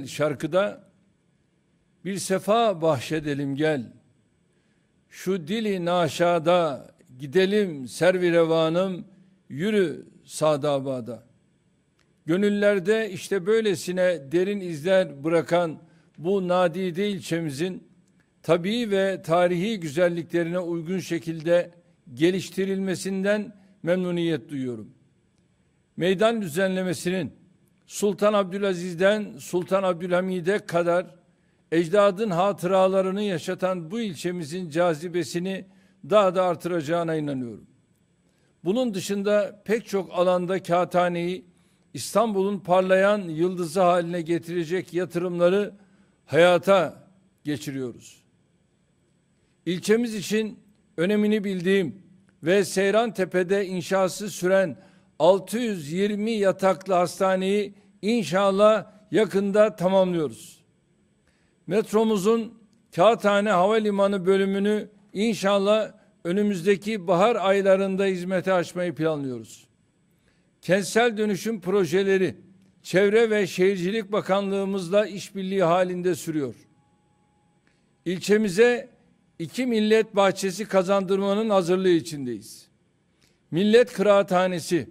Şarkıda bir sefa bahşedelim gel, şu dili naşada gidelim servi revanım, yürü sadabada. Gönüllerde işte böylesine derin izler bırakan bu nadide ilçemizin tabii ve tarihi güzelliklerine uygun şekilde geliştirilmesinden memnuniyet duyuyorum. Meydan düzenlemesinin Sultan Abdülaziz'den Sultan Abdülhamid'e kadar ecdadın hatıralarını yaşatan bu ilçemizin cazibesini daha da artıracağına inanıyorum. Bunun dışında pek çok alanda Kağıthane'yi İstanbul'un parlayan yıldızı haline getirecek yatırımları hayata geçiriyoruz. İlçemiz için önemini bildiğim ve Seyrantepe'de inşası süren 620 yataklı hastaneyi inşallah yakında tamamlıyoruz. Metromuzun Kağıthane Havalimanı bölümünü inşallah önümüzdeki bahar aylarında hizmete açmayı planlıyoruz. Kentsel dönüşüm projeleri Çevre ve Şehircilik Bakanlığımızla işbirliği halinde sürüyor. İlçemize 2 millet bahçesi kazandırmanın hazırlığı içindeyiz. Millet Kıraathanesi,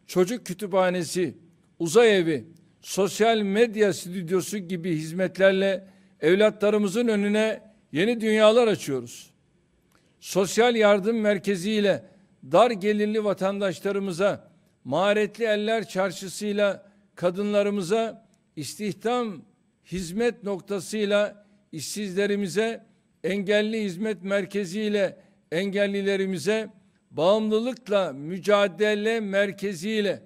çocuk kütüphanesi, uzay evi, sosyal medya stüdyosu gibi hizmetlerle evlatlarımızın önüne yeni dünyalar açıyoruz. Sosyal yardım merkeziyle dar gelirli vatandaşlarımıza, maharetli eller çarşısıyla kadınlarımıza, istihdam hizmet noktasıyla işsizlerimize, engelli hizmet merkeziyle engellilerimize, bağımlılıkla mücadele merkeziyle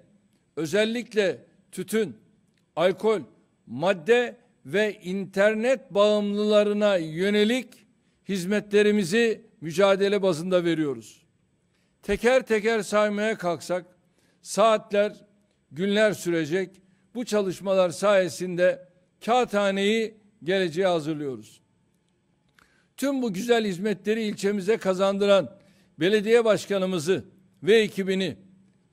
özellikle tütün, alkol, madde ve internet bağımlılarına yönelik hizmetlerimizi mücadele bazında veriyoruz. Teker teker saymaya kalksak saatler, günler sürecek. Bu çalışmalar sayesinde Kağıthane'yi geleceğe hazırlıyoruz. Tüm bu güzel hizmetleri ilçemize kazandıran belediye başkanımızı ve ekibini,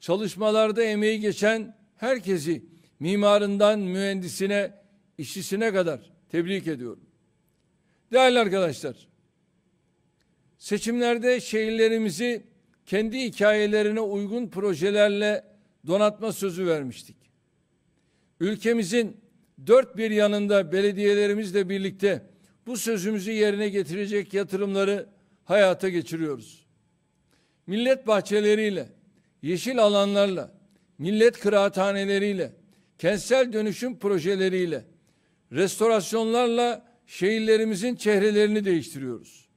çalışmalarda emeği geçen herkesi, mimarından mühendisine, işçisine kadar tebrik ediyorum. Değerli arkadaşlar, seçimlerde şehirlerimizi kendi hikayelerine uygun projelerle donatma sözü vermiştik. Ülkemizin dört bir yanında belediyelerimizle birlikte bu sözümüzü yerine getirecek yatırımları hayata geçiriyoruz. Millet bahçeleriyle, yeşil alanlarla, millet kıraathaneleriyle, kentsel dönüşüm projeleriyle, restorasyonlarla şehirlerimizin çehrelerini değiştiriyoruz.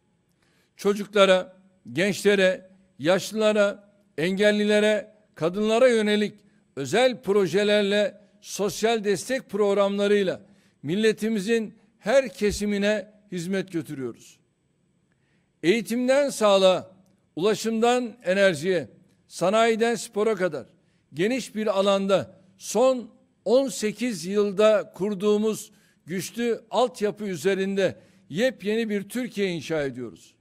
Çocuklara, gençlere, yaşlılara, engellilere, kadınlara yönelik özel projelerle, sosyal destek programlarıyla milletimizin her kesimine hizmet götürüyoruz. Eğitimden sağlığa, ulaşımdan enerjiye, sanayiden spora kadar geniş bir alanda son 18 yılda kurduğumuz güçlü altyapı üzerinde yepyeni bir Türkiye inşa ediyoruz.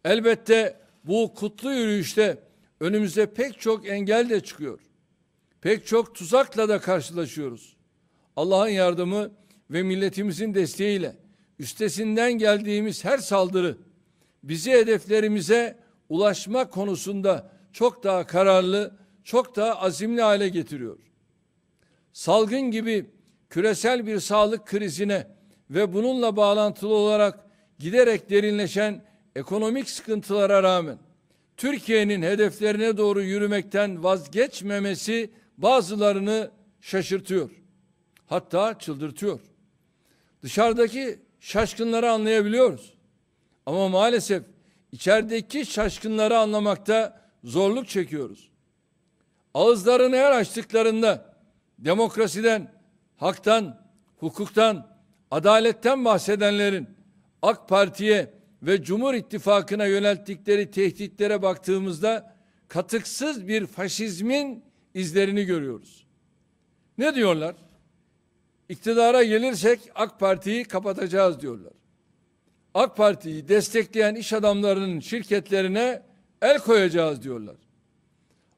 Elbette bu kutlu yürüyüşte önümüze pek çok engel de çıkıyor. Pek çok tuzakla da karşılaşıyoruz. Allah'ın yardımı ve milletimizin desteğiyle üstesinden geldiğimiz her saldırı bizi hedeflerimize ulaşma konusunda çok daha kararlı, çok daha azimli hale getiriyor. Salgın gibi küresel bir sağlık krizine ve bununla bağlantılı olarak giderek derinleşen ekonomik sıkıntılara rağmen Türkiye'nin hedeflerine doğru yürümekten vazgeçmemesi bazılarını şaşırtıyor. Hatta çıldırtıyor. Dışarıdaki şaşkınları anlayabiliyoruz. Ama maalesef içerideki şaşkınları anlamakta zorluk çekiyoruz. Ağızlarını her açtıklarında demokrasiden, haktan, hukuktan, adaletten bahsedenlerin AK Parti'ye ve Cumhur İttifakı'na yönelttikleri tehditlere baktığımızda katıksız bir faşizmin izlerini görüyoruz. Ne diyorlar? İktidara gelirsek AK Parti'yi kapatacağız diyorlar. AK Parti'yi destekleyen iş adamlarının şirketlerine el koyacağız diyorlar.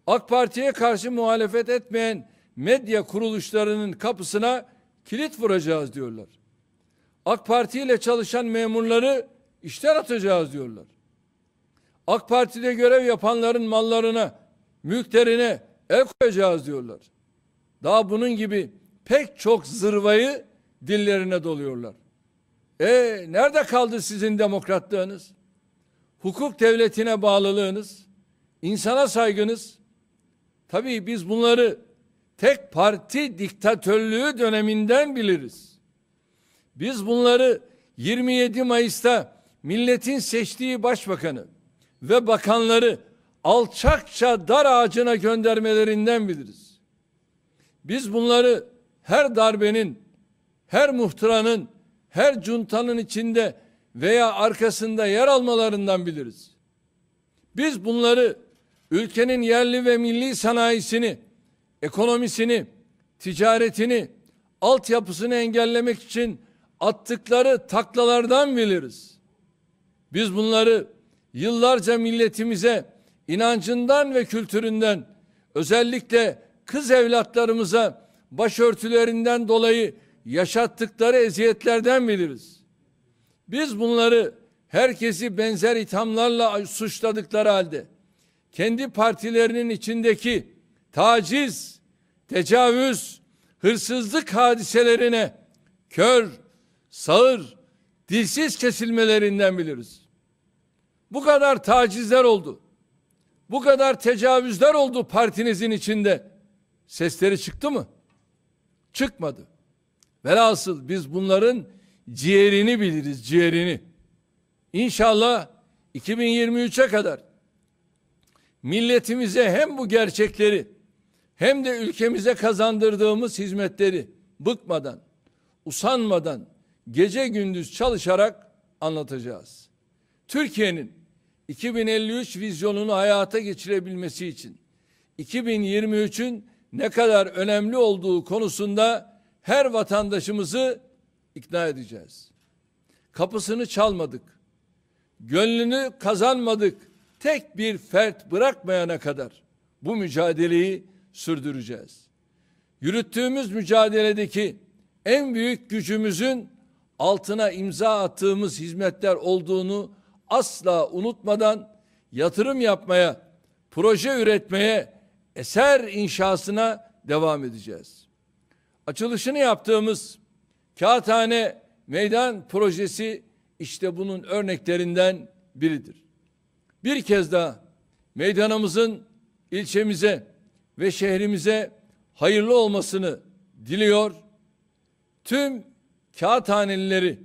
AK Parti'ye karşı muhalefet etmeyen medya kuruluşlarının kapısına kilit vuracağız diyorlar. AK Parti ile çalışan memurları işten atacağız diyorlar. AK Parti'de görev yapanların mallarına, mülklerine el koyacağız diyorlar. Daha bunun gibi pek çok zırvayı dillerine doluyorlar. Nerede kaldı sizin demokratlığınız? Hukuk devletine bağlılığınız, insana saygınız? Tabii biz bunları tek parti diktatörlüğü döneminden biliriz. Biz bunları 27 Mayıs'ta milletin seçtiği başbakanı ve bakanları alçakça dar ağacına göndermelerinden biliriz. Biz bunları her darbenin, her muhtıranın, her cuntanın içinde veya arkasında yer almalarından biliriz. Biz bunları ülkenin yerli ve milli sanayisini, ekonomisini, ticaretini, altyapısını engellemek için attıkları taklalardan biliriz. Biz bunları yıllarca milletimize inancından ve kültüründen, özellikle kız evlatlarımıza başörtülerinden dolayı yaşattıkları eziyetlerden biliriz. Biz bunları herkesi benzer ithamlarla suçladıkları halde kendi partilerinin içindeki taciz, tecavüz, hırsızlık hadiselerine kör, sağır, dilsiz kesilmelerinden biliriz. Bu kadar tacizler oldu. Bu kadar tecavüzler oldu partinizin içinde. Sesleri çıktı mı? Çıkmadı. Velhasıl biz bunların ciğerini biliriz, ciğerini. İnşallah 2023'e kadar milletimize hem bu gerçekleri hem de ülkemize kazandırdığımız hizmetleri bıkmadan, usanmadan, gece gündüz çalışarak anlatacağız. Türkiye'nin 2053 vizyonunu hayata geçirebilmesi için 2023'ün ne kadar önemli olduğu konusunda her vatandaşımızı ikna edeceğiz. Kapısını çalmadık, gönlünü kazanmadık, tek bir fert bırakmayana kadar bu mücadeleyi sürdüreceğiz. Yürüttüğümüz mücadeledeki en büyük gücümüzün altına imza attığımız hizmetler olduğunu asla unutmadan yatırım yapmaya, proje üretmeye, eser inşasına devam edeceğiz. Açılışını yaptığımız Kağıthane Meydan projesi işte bunun örneklerinden biridir. Bir kez daha meydanımızın ilçemize ve şehrimize hayırlı olmasını diliyor. Tüm kağıthanelileri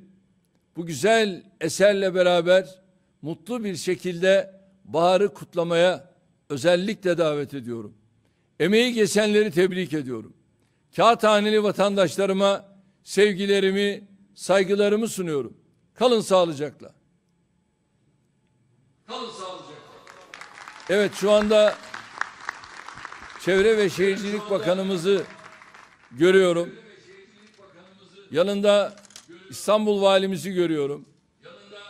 bu güzel eserle beraber mutlu bir şekilde baharı kutlamaya özellikle davet ediyorum. Emeği geçenleri tebrik ediyorum. Kağıthaneli vatandaşlarıma sevgilerimi, saygılarımı sunuyorum. Kalın sağlıcakla. Kalın sağlıcakla. Evet, şu anda Çevre ve Şehircilik Bakanımızı görüyorum. Yanında İstanbul Valimizi görüyorum.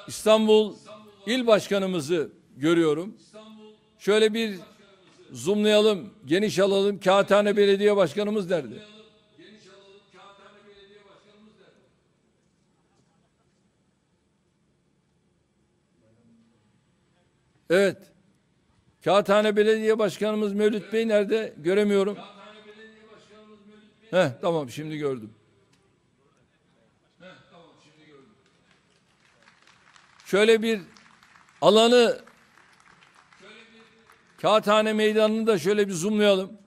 İstanbul İl Başkanımızı görüyorum. Şöyle bir zoomlayalım, geniş alalım. Kağıthane Belediye Başkanımız nerede? Evet. Kağıthane Belediye Başkanımız Mevlüt Bey nerede? Göremiyorum. Tamam, şimdi gördüm. Şöyle bir alanı, Kağıthane Meydanı'nı da şöyle bir zoomlayalım.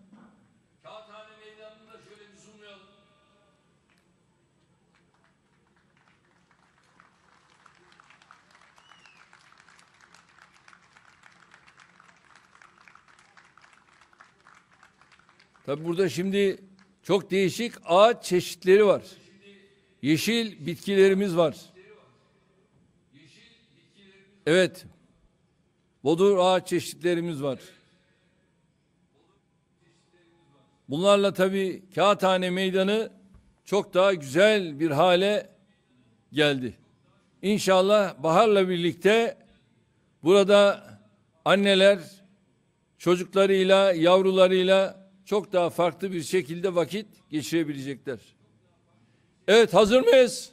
Tabi burada şimdi çok değişik ağaç çeşitleri var. Yeşil bitkilerimiz var. Evet. Bodur ağaç çeşitlerimiz var. Bunlarla tabii Kağıthane Meydanı çok daha güzel bir hale geldi. İnşallah baharla birlikte burada anneler çocuklarıyla, yavrularıyla çok daha farklı bir şekilde vakit geçirebilecekler. Evet, hazır mıyız?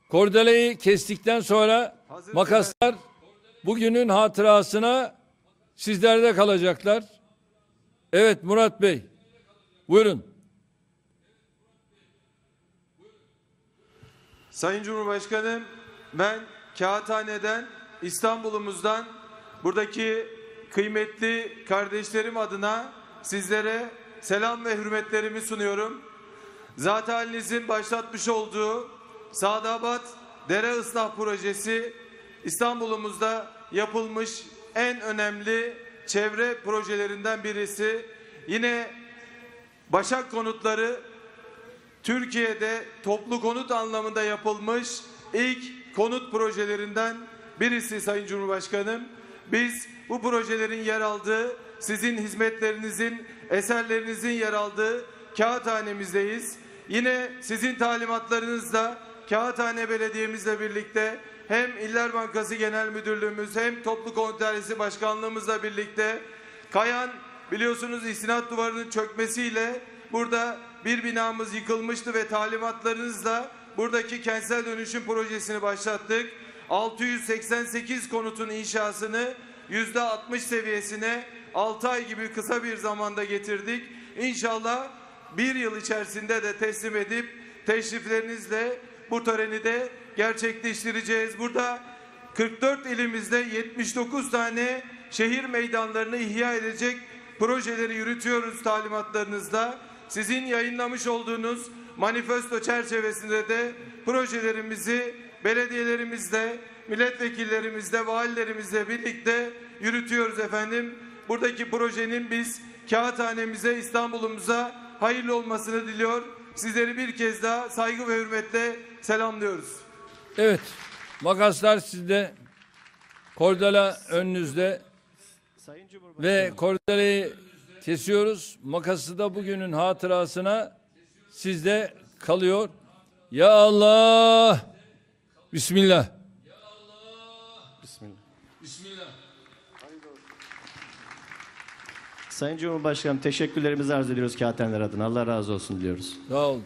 Kordeleyi kestikten sonra makaslar bugünün hatırasına sizlerde kalacaklar. Evet Murat Bey, buyurun. Sayın Cumhurbaşkanım, ben Kağıthane'den, İstanbul'umuzdan, buradaki kıymetli kardeşlerim adına sizlere selam ve hürmetlerimi sunuyorum. Zat halinizin başlatmış olduğu Sadabat Dere Islah Projesi İstanbul'umuzda yapılmış en önemli çevre projelerinden birisi. Yine Başak Konutları Türkiye'de toplu konut anlamında yapılmış ilk konut projelerinden birisi Sayın Cumhurbaşkanım. Biz bu projelerin yer aldığı, sizin hizmetlerinizin, eserlerinizin yer aldığı Kağıthane'mizdeyiz. Yine sizin talimatlarınızla Kağıthane Belediye'mizle birlikte hem İller Bankası Genel Müdürlüğümüz hem Toplu Konut Dairesi Başkanlığımızla birlikte Kayan, biliyorsunuz, istinat duvarının çökmesiyle burada bir binamız yıkılmıştı ve talimatlarınızla buradaki kentsel dönüşüm projesini başlattık. 688 konutun inşasını %60 seviyesine 6 ay gibi kısa bir zamanda getirdik. İnşallah bir yıl içerisinde de teslim edip teşriflerinizle bu töreni de gerçekleştireceğiz. Burada 44 ilimizde 79 tane şehir meydanlarını ihya edecek projeleri yürütüyoruz talimatlarınızla. Sizin yayınlamış olduğunuz manifesto çerçevesinde de projelerimizi belediyelerimizle, milletvekillerimizle, valilerimizle birlikte yürütüyoruz efendim. Buradaki projenin biz Kağıthane'mize, İstanbul'umuza hayırlı olmasını diliyor. Sizleri bir kez daha saygı ve hürmetle selamlıyoruz. Evet, makaslar sizde, kordela önünüzde ve kordeleyi kesiyoruz. Makası da bugünün hatırasına sizde kalıyor. Ya Allah! Bismillah. Bismillah. Bismillah. Sayın Cumhurbaşkanım, teşekkürlerimizi arz ediyoruz Kağıthaneler adına. Allah razı olsun diyoruz. Sağ olun.